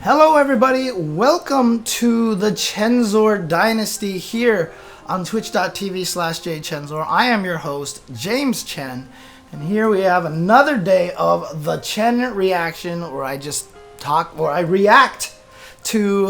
Hello everybody, welcome to the Chensor Dynasty here on twitch.tv/jchensor. I am your host, James Chen, and here we have another day of the Chen reaction, where I react to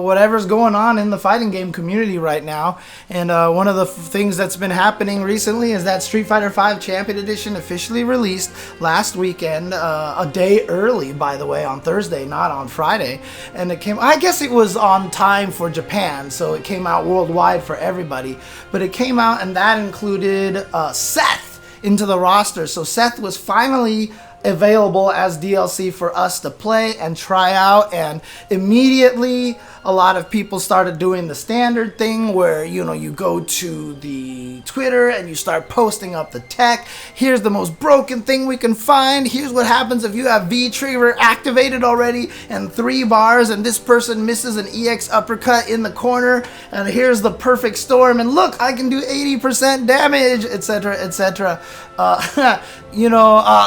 whatever's going on in the fighting game community right now. And one of the things that's been happening recently is that Street Fighter V Champion Edition officially released last weekend, a day early, by the way, on Thursday, not on Friday. And I guess it was on time for Japan, so it came out worldwide for everybody. But it came out, and that included Seth into the roster. So Seth was finally available as DLC for us to play and try out, and immediately a lot of people started doing the standard thing where, you know, you go to the Twitter and you start posting up the tech. Here's the most broken thing we can find. Here's what happens if you have V-Trigger activated already and 3 bars and this person misses an EX uppercut in the corner, and here's the perfect storm, and look, I can do 80% damage, etc, etc.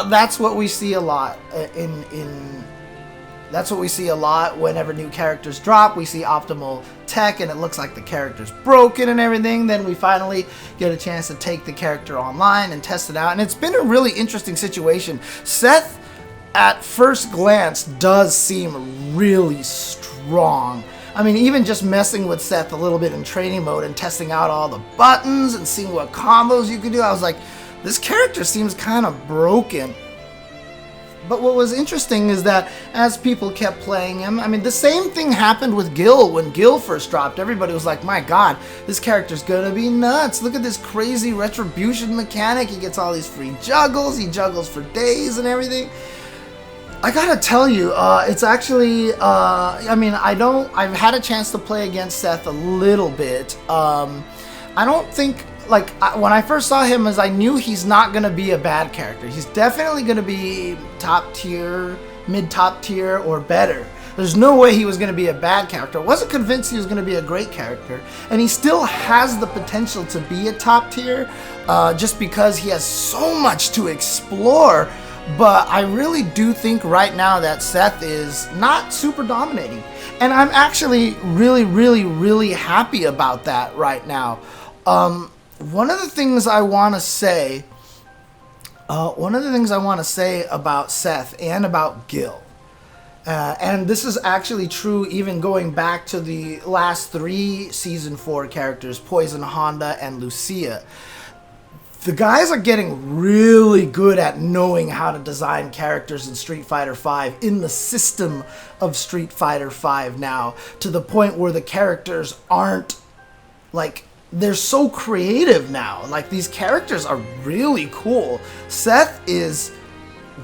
That's what we see a lot That's what we see a lot whenever new characters drop. We see optimal tech and it looks like the character's broken and everything. Then we finally get a chance to take the character online and test it out. And it's been a really interesting situation. Seth, at first glance, does seem really strong. I mean, even just messing with Seth a little bit in training mode and testing out all the buttons and seeing what combos you could do, I was like, this character seems kind of broken. But what was interesting is that as people kept playing him, I mean, the same thing happened with Gil when Gil first dropped. Everybody was like, my god, this character's gonna be nuts. Look at this crazy retribution mechanic. He gets all these free juggles. He juggles for days and everything. I gotta tell you, it's actually, I've had a chance to play against Seth a little bit. I don't think, when I first saw him, I knew he's not going to be a bad character. He's definitely going to be top tier, mid-top tier, or better. There's no way he was going to be a bad character. I wasn't convinced he was going to be a great character. And he still has the potential to be a top tier, just because he has so much to explore. But I really do think right now that Seth is not super dominating. And I'm actually really, really, really happy about that right now. One of the things I want to say about Seth and about Gil, and this is actually true even going back to the last 3 Season 4 characters, Poison, Honda, and Lucia. The guys are getting really good at knowing how to design characters in Street Fighter V, in the system of Street Fighter V now, to the point where the characters aren't, they're so creative now. These characters are really cool. Seth is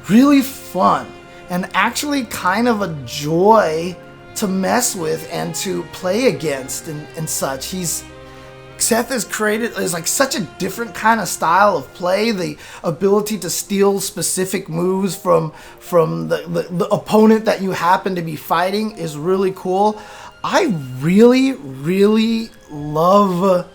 really fun and actually kind of a joy to mess with and to play against and such. Seth has created such a different kind of style of play. The ability to steal specific moves from the opponent that you happen to be fighting is really cool. I really, really love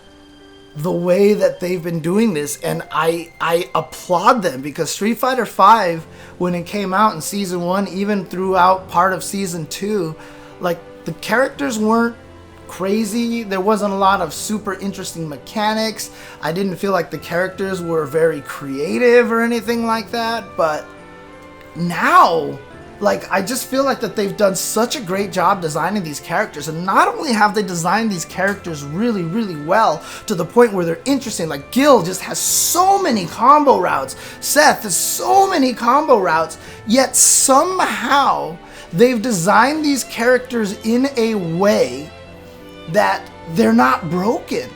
the way that they've been doing this, and I applaud them, because Street Fighter V, when it came out in Season 1, even throughout part of Season 2, the characters weren't crazy. There wasn't a lot of super interesting mechanics. I didn't feel like the characters were very creative or anything like that. But now, I just feel like that they've done such a great job designing these characters. And not only have they designed these characters really, really well to the point where they're interesting. Gil just has so many combo routes. Seth has so many combo routes. Yet somehow they've designed these characters in a way that they're not broken.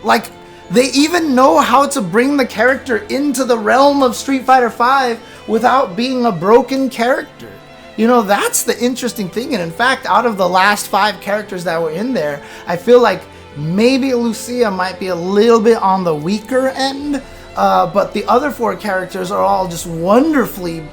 They even know how to bring the character into the realm of Street Fighter V without being a broken character. You know, that's the interesting thing. And in fact, out of the last 5 characters that were in there, I feel like maybe Lucia might be a little bit on the weaker end, but the other 4 characters are all just wonderfully,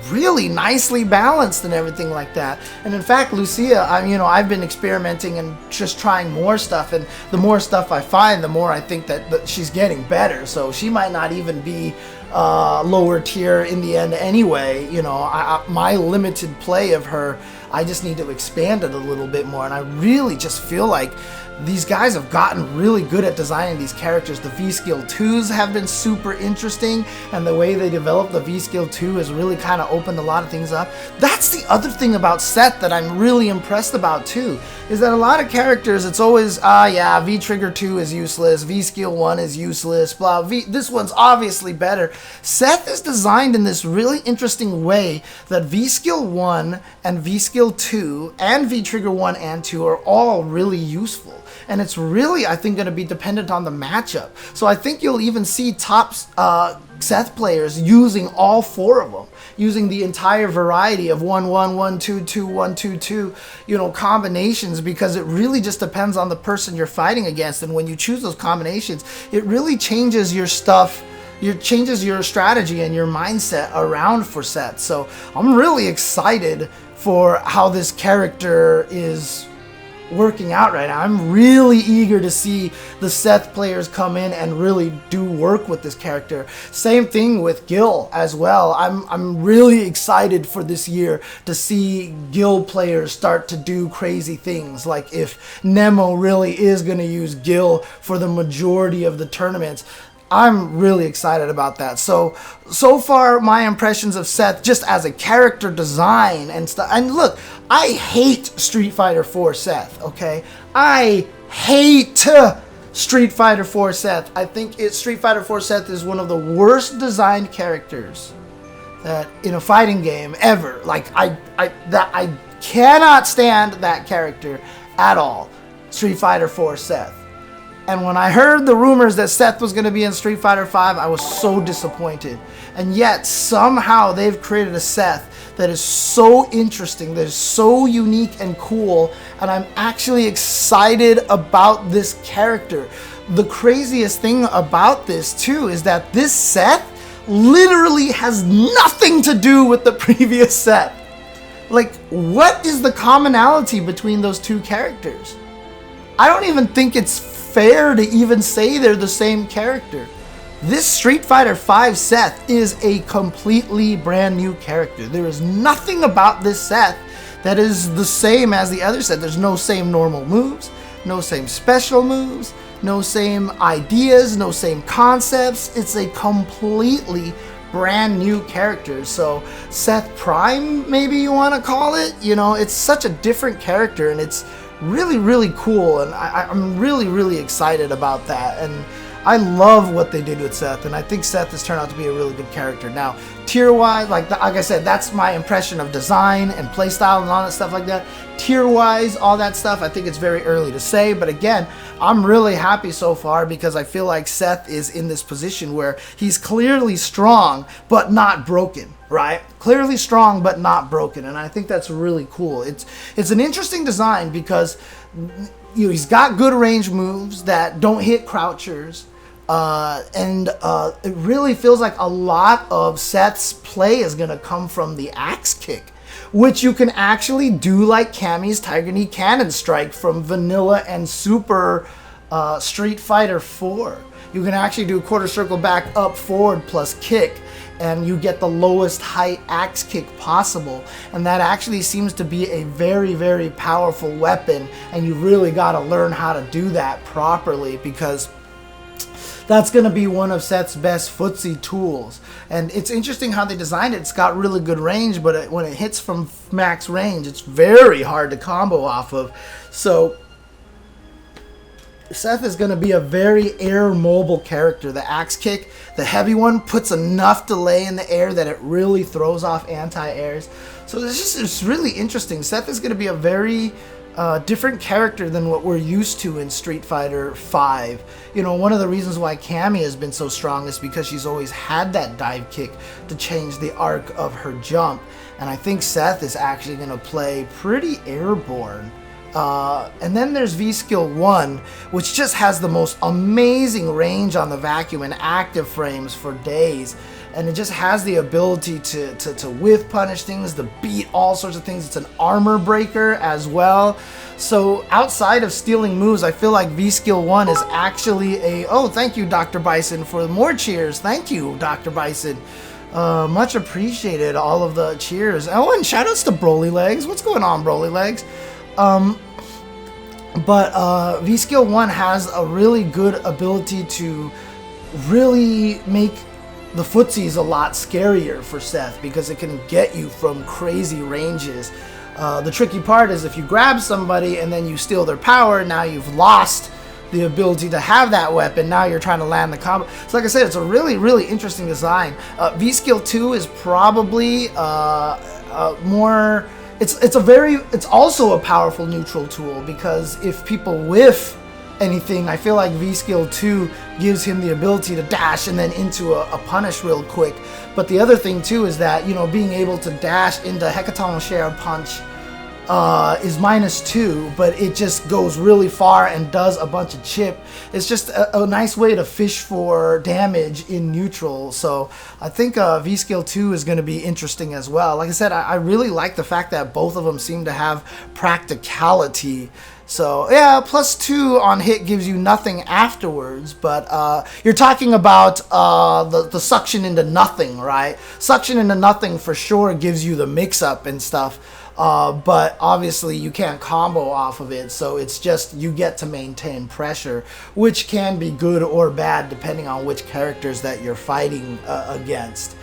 really nicely balanced and everything like that. And in fact, Lucia, I've been experimenting and just trying more stuff, and the more stuff I find, the more I think that she's getting better. So she might not even be lower tier in the end anyway. You know, my limited play of her, I just need to expand it a little bit more, and I really just feel like these guys have gotten really good at designing these characters. The V-Skill 2s have been super interesting, and the way they developed the V-Skill 2 has really kind of opened a lot of things up. That's the other thing about Seth that I'm really impressed about too, is that a lot of characters, it's always, yeah, V-Trigger 2 is useless, V-Skill 1 is useless, blah, this one's obviously better. Seth is designed in this really interesting way that V-Skill 1 and V-Skill 2 and V-Trigger 1 and 2 are all really useful. And it's really, I think, going to be dependent on the matchup. So I think you'll even see top Seth players using all 4 of them, using the entire variety of 1-1, 1-2, 2-1, 2-2, you know, combinations, because it really just depends on the person you're fighting against. And when you choose those combinations, it really changes your stuff. It changes your strategy and your mindset around for Seth. So I'm really excited for how this character is working out right now. I'm really eager to see the Seth players come in and really do work with this character. Same thing with Gil as well. I'm really excited for this year to see Gil players start to do crazy things, like if Nemo really is going to use Gil for the majority of the tournaments. I'm really excited about that. So far, my impressions of Seth, just as a character design and stuff. And look, I hate Street Fighter 4 Seth, okay? I hate Street Fighter 4 Seth. I think Street Fighter 4 Seth is one of the worst designed characters that in a fighting game ever. Like, I cannot stand that character at all. Street Fighter 4 Seth. And when I heard the rumors that Seth was going to be in Street Fighter V, I was so disappointed. And yet, somehow, they've created a Seth that is so interesting, that is so unique and cool, and I'm actually excited about this character. The craziest thing about this, too, is that this Seth literally has nothing to do with the previous Seth. Like, what is the commonality between those two characters? I don't even think it's fair to even say they're the same character. This Street Fighter V Seth is a completely brand new character. There is nothing about this Seth that is the same as the other Seth. There's no same normal moves, no same special moves, no same ideas, no same concepts. It's a completely brand new character. So Seth Prime, maybe you want to call it, you know, it's such a different character, and it's really, really cool, and I'm really, really excited about that. And I love what they did with Seth, and I think Seth has turned out to be a really good character. Now, tier-wise, like I said, that's my impression of design and playstyle and all that stuff like that. Tier-wise, all that stuff, I think it's very early to say, but again, I'm really happy so far because I feel like Seth is in this position where he's clearly strong, but not broken. Right? Clearly strong, but not broken. And I think that's really cool. It's an interesting design because he's got good range moves that don't hit crouchers. And it really feels like a lot of Seth's play is going to come from the axe kick, which you can actually do like Cammy's Tiger Knee Cannon Strike from Vanilla and Super Street Fighter 4. You can actually do a quarter circle back, up, forward, plus kick, and you get the lowest height axe kick possible. And that actually seems to be a very, very powerful weapon, and you really got to learn how to do that properly, because that's going to be one of Seth's best footsie tools. And it's interesting how they designed it. It's got really good range, but when it hits from max range, it's very hard to combo off of. So Seth is going to be a very air mobile character. The axe kick, the heavy one, puts enough delay in the air that it really throws off anti-airs. So it's really interesting. Seth is going to be a very different character than what we're used to in Street Fighter V. You know, one of the reasons why Cammy has been so strong is because she's always had that dive kick to change the arc of her jump. And I think Seth is actually going to play pretty airborne. And then there's V-Skill 1, which just has the most amazing range on the vacuum and active frames for days. and it just has the ability to whiff punish things, to beat all sorts of things. It's an armor breaker as well. So outside of stealing moves, I feel like V Skill 1 is actually a... Oh, thank you, Dr. Bison, for more cheers. Thank you, Dr. Bison. Much appreciated, all of the cheers. Oh, and shoutouts to Broly Legs. What's going on, Broly Legs? But V Skill 1 has a really good ability to really make the footsies a lot scarier for Seth, because it can get you from crazy ranges. The tricky part is if you grab somebody and then you steal their power, now you've lost the ability to have that weapon. Now you're trying to land the combo. So like I said, it's a really, really interesting design. V Skill 2 is probably more... It's also a powerful neutral tool, because if people whiff anything, I feel like V Skill 2 gives him the ability to dash and then into a punish real quick. But the other thing too is that, you know, being able to dash into Hecaton Share Punch is -2, but it just goes really far and does a bunch of chip. It's just a nice way to fish for damage in neutral. So I think V Skill 2 is going to be interesting as well. Like I said, I really like the fact that both of them seem to have practicality. So yeah, +2 on hit gives you nothing afterwards, but you're talking about the suction into nothing, right? Suction into nothing for sure gives you the mix-up and stuff. But obviously you can't combo off of it, so it's just you get to maintain pressure, which can be good or bad depending on which characters that you're fighting against.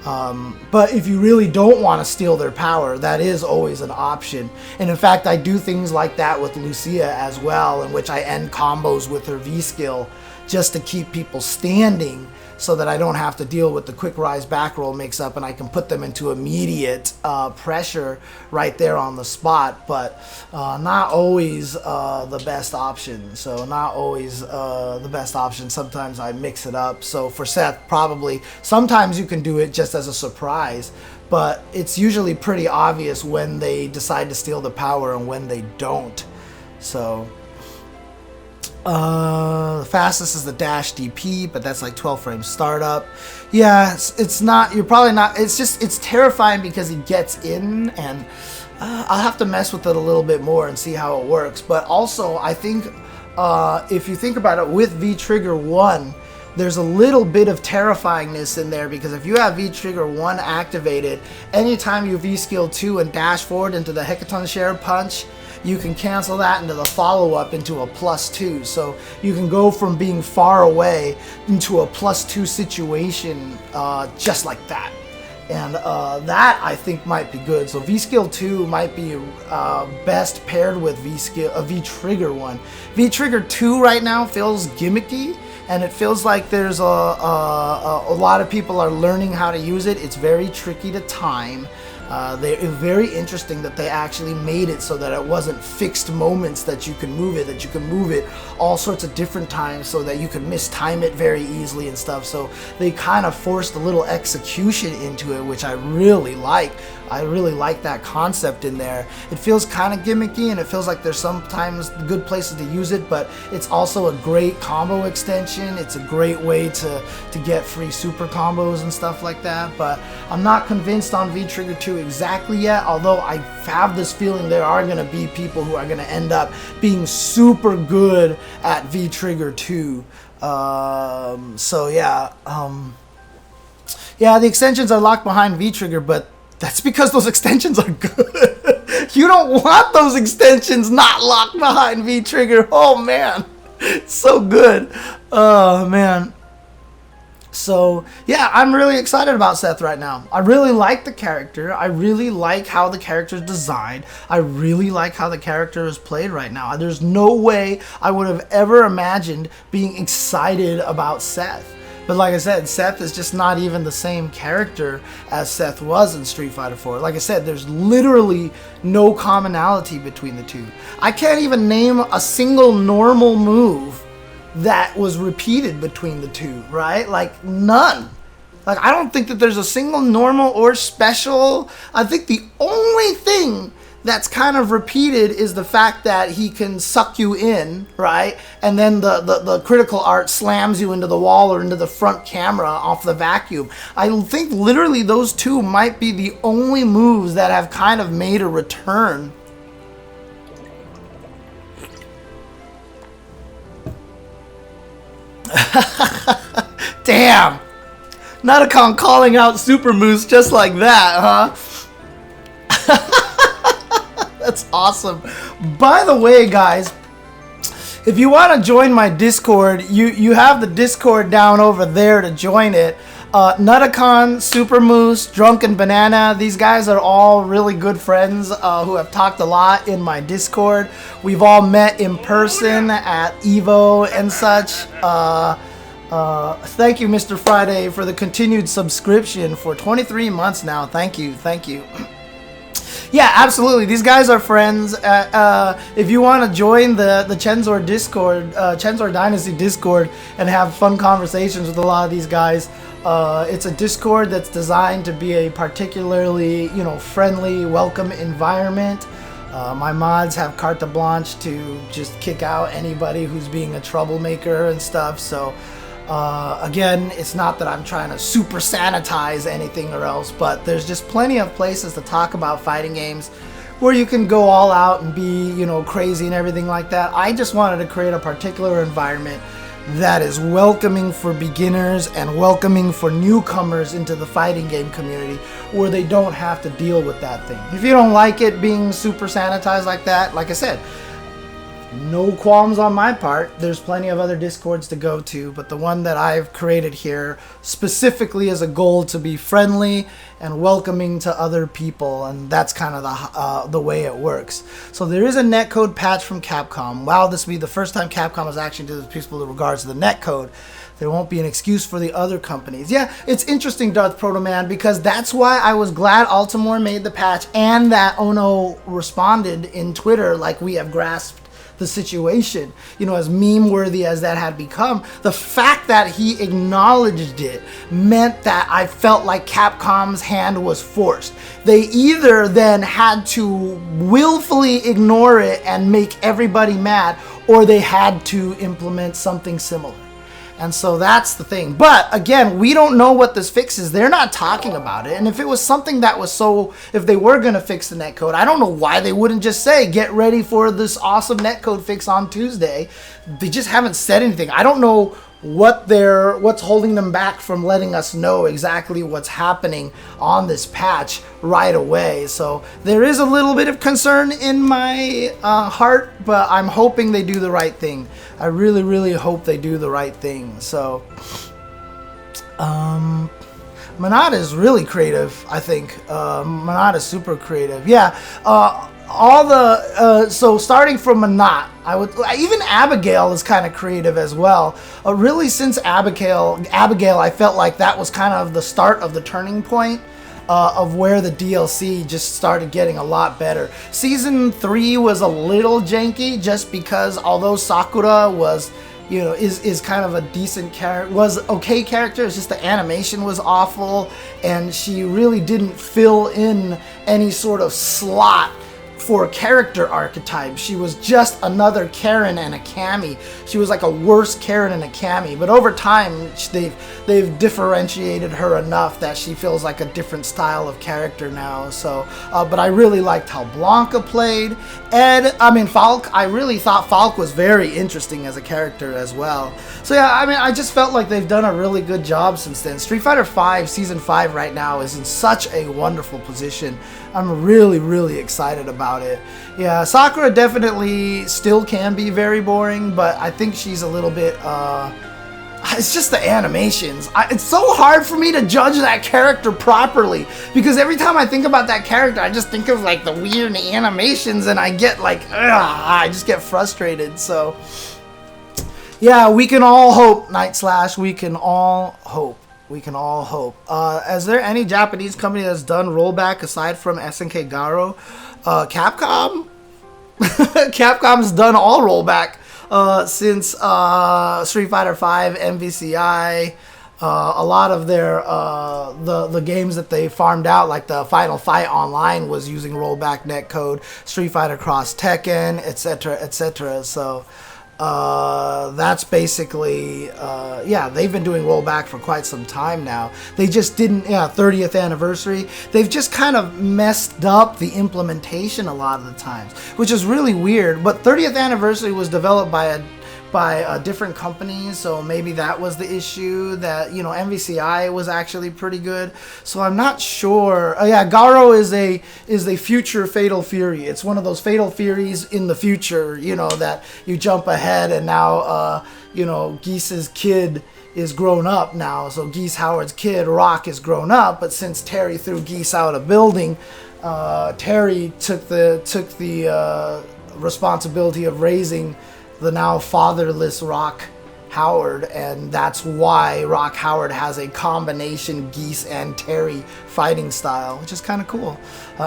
But if you really don't want to steal their power, that is always an option. And in fact, I do things like that with Lucia as well, in which I end combos with her V skill just to keep people standing, so that I don't have to deal with the quick rise back roll mix up, and I can put them into immediate pressure right there on the spot. But not always the best option. So not always the best option. Sometimes I mix it up. So for Seth, probably sometimes you can do it just as a surprise, but it's usually pretty obvious when they decide to steal the power and when they don't. So the fastest is the dash DP, but that's like 12 frame startup. Yeah, it's not, you're probably not, it's terrifying because he gets in, and I'll have to mess with it a little bit more and see how it works. But also, I think if you think about it, with V-Trigger 1, there's a little bit of terrifyingness in there, because if you have V-Trigger 1 activated, anytime you V-Skill 2 and dash forward into the Hecaton Share Punch, you can cancel that into the follow-up into a +2. So you can go from being far away into a +2 situation just like that. And that, I think, might be good. So V-Skill 2 might be best paired with V-Trigger 1. V-Trigger 2 right now feels gimmicky, and it feels like there's a lot of people are learning how to use it. It's very tricky to time. It's very interesting that they actually made it so that it wasn't fixed moments that you can move it, that you can move it all sorts of different times so that you can mistime it very easily and stuff. So they kind of forced a little execution into it, which I really like. I really like that concept in there. It feels kind of gimmicky, and it feels like there's sometimes good places to use it, but it's also a great combo extension. It's a great way to get free super combos and stuff like that. But I'm not convinced on V-Trigger 2 exactly yet, although I have this feeling there are going to be people who are going to end up being super good at V-Trigger 2. So yeah, yeah, the extensions are locked behind V-Trigger, but that's because those extensions are good. You don't want those extensions not locked behind V-Trigger. Oh man, it's so good. Oh man. So yeah, I'm really excited about Seth right now. I really like the character. I really like how the character is designed. I really like how the character is played right now. There's no way I would have ever imagined being excited about Seth. But like I said, Seth is just not even the same character as Seth was in Street Fighter 4. Like I said, there's literally no commonality between the two. I can't even name a single normal move that was repeated between the two, right? Like, none. Like, I don't think that there's a single normal or special. I think the only thing that's kind of repeated is the fact that he can suck you in, right? And then the critical art slams you into the wall or into the front camera off the vacuum. I think literally those two might be the only moves that have kind of made a return. Damn! Nutacon calling out Super Moose just like that, huh? That's awesome. By the way, guys, if you want to join my Discord, you have the Discord down over there to join it. Nutacon, Super Moose, Drunken Banana, these guys are all really good friends who have talked a lot in my Discord. We've all met in person at Evo and such. Thank you, Mr. Friday, for the continued subscription for 23 months now. Thank you. Thank you. Yeah, absolutely. These guys are friends. If you want to join the Chensor Discord, Chensor Dynasty Discord, and have fun conversations with a lot of these guys, it's a Discord that's designed to be a particularly, friendly, welcome environment. My mods have carte blanche to just kick out anybody who's being a troublemaker and stuff. So, again, it's not that I'm trying to super sanitize anything or else, but there's just plenty of places to talk about fighting games where you can go all out and be, crazy and everything like that. I just wanted to create a particular environment that is welcoming for beginners and welcoming for newcomers into the fighting game community where they don't have to deal with that thing. If you don't like it being super sanitized like that, like I said, no qualms on my part. There's plenty of other Discords to go to, but the one that I've created here specifically is a goal to be friendly and welcoming to other people, and that's kind of the way it works. So there is a netcode patch from Capcom. Wow, this will be the first time Capcom is actually doing this peaceful in regards to the netcode. There won't be an excuse for the other companies. Yeah, it's interesting, Darth Protoman, because that's why I was glad Altimore made the patch and that Ono responded in Twitter like we have grasped the situation, as meme worthy as that had become. The fact that he acknowledged it meant that I felt like Capcom's hand was forced. They either then had to willfully ignore it and make everybody mad, or they had to implement something similar. And so that's the thing. But again, we don't know what this fix is. They're not talking about it. And if it was something that was if they were going to fix the netcode, I don't know why they wouldn't just say, get ready for this awesome netcode fix on Tuesday. They just haven't said anything. I don't know what's holding them back from letting us know exactly what's happening on this patch right away. So there is a little bit of concern in my heart, but I'm hoping they do the right thing. I really, really hope they do the right thing. So Manat is really creative, I think. Manat is super creative. Yeah. So starting from Manat, even Abigail is kind of creative as well. Really, since Abigail, I felt like that was kind of the start of the turning point of where the DLC just started getting a lot better. Season 3 was a little janky just because although Sakura was, is kind of a decent character, was okay character, it's just the animation was awful and she really didn't fill in any sort of slot for character archetype. She was just another Karen and a Cammy. She was like a worse Karen and a Cammy. But over time, they've differentiated her enough that she feels like a different style of character now. So, but I really liked how Blanca played. Falk. I really thought Falk was very interesting as a character as well. So yeah, I just felt like they've done a really good job since then. Street Fighter V Season 5 right now is in such a wonderful position. I'm really, really excited about it. Yeah, Sakura definitely still can be very boring, but I think she's a little bit, it's just the animations. It's so hard for me to judge that character properly, because every time I think about that character, I just think of like the weird animations, and I get like, I just get frustrated, so. Yeah, we can all hope, Night Slash, we can all hope. We can all hope. Is there any Japanese company that's done rollback aside from SNK Garo? Capcom? Capcom's done all rollback since Street Fighter V, MVCI, A lot of their the games that they farmed out, like the Final Fight Online, was using rollback netcode, Street Fighter Cross Tekken, etc., etc. So that's basically yeah, they've been doing rollback for quite some time now. They just didn't, 30th anniversary, they've just kind of messed up the implementation a lot of the times, which is really weird. But 30th anniversary was developed by different companies, so maybe that was the issue. That, you know, MVCI was actually pretty good, so I'm not sure. Yeah, Garo is a future Fatal Fury. It's one of those Fatal Furies in the future, you know, that you jump ahead, and now you know, Geese's kid is grown up now, so Geese Howard's kid Rock is grown up. But since Terry threw Geese out of building, Terry took the responsibility of raising the now fatherless Rock Howard, and that's why Rock Howard has a combination Geese and Terry fighting style, which is kind of cool.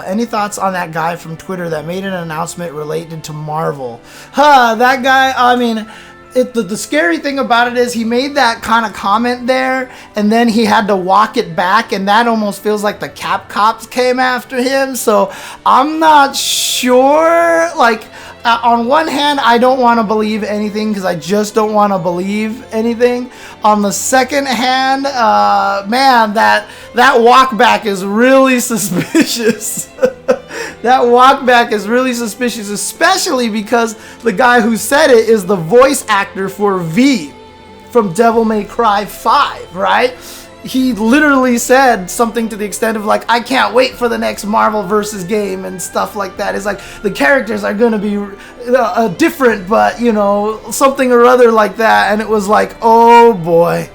Any thoughts on that guy from Twitter that made an announcement related to Marvel? That guy, I mean, the scary thing about it is he made that kind of comment there, and then he had to walk it back, and that almost feels like the Cap Cops came after him. So I'm not sure. Like, on one hand, I don't want to believe anything because I just don't want to believe anything. On the second hand, man, that walk back is really suspicious. That walk back is really suspicious, especially because the guy who said it is the voice actor for V from Devil May Cry 5, right? He literally said something to the extent of like, I can't wait for the next Marvel versus game and stuff like that. It's like the characters are going to be different, but, you know, something or other like that. And it was like, oh boy.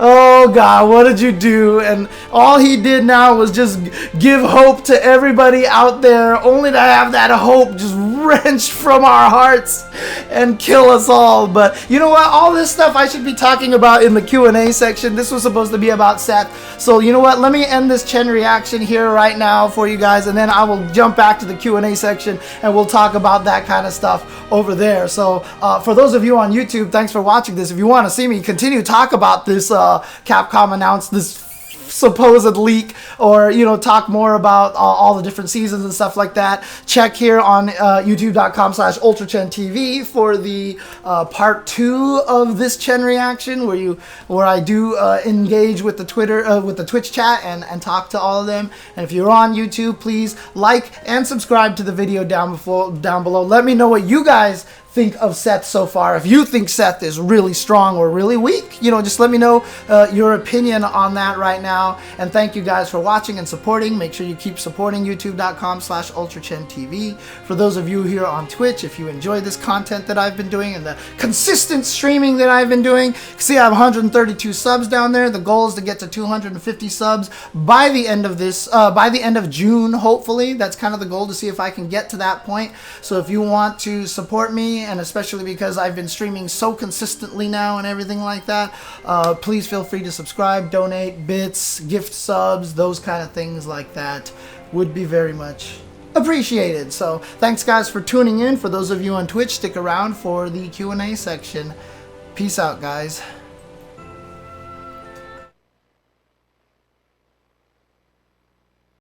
Oh God, what did you do? And all he did now was just give hope to everybody out there, only to have that hope just wrenched from our hearts and kill us all. But you know what? All this stuff I should be talking about in the Q&A section. This was supposed to be about Seth. So you know what? Let me end this Chen reaction here right now for you guys, and then I will jump back to the Q&A section and we'll talk about that kind of stuff over there. So for those of you on YouTube, thanks for watching this. If you want to see me continue talk about this Capcom announced this supposed leak, or, you know, talk more about all the different seasons and stuff like that, check here on youtube.com/UltraChenTV for the part 2 of this Chen reaction, where I do engage with the Twitch chat and talk to all of them. And if you're on YouTube, please like and subscribe to the video down below. Let me know what you guys think of Seth so far. If you think Seth is really strong or really weak, you know, just let me know your opinion on that right now. And thank you guys for watching and supporting. Make sure you keep supporting youtube.com/UltraChenTV. For those of you here on Twitch, if you enjoy this content that I've been doing and the consistent streaming that I've been doing, see, I have 132 subs down there. The goal is to get to 250 subs by the end of this, by the end of June, hopefully. That's kind of the goal, to see if I can get to that point. So if you want to support me, and especially because I've been streaming so consistently now and everything like that, please feel free to subscribe, donate, bits, gift subs, those kind of things like that would be very much appreciated. So thanks guys for tuning in. For those of you on Twitch, stick around for the Q&A section. Peace out, guys.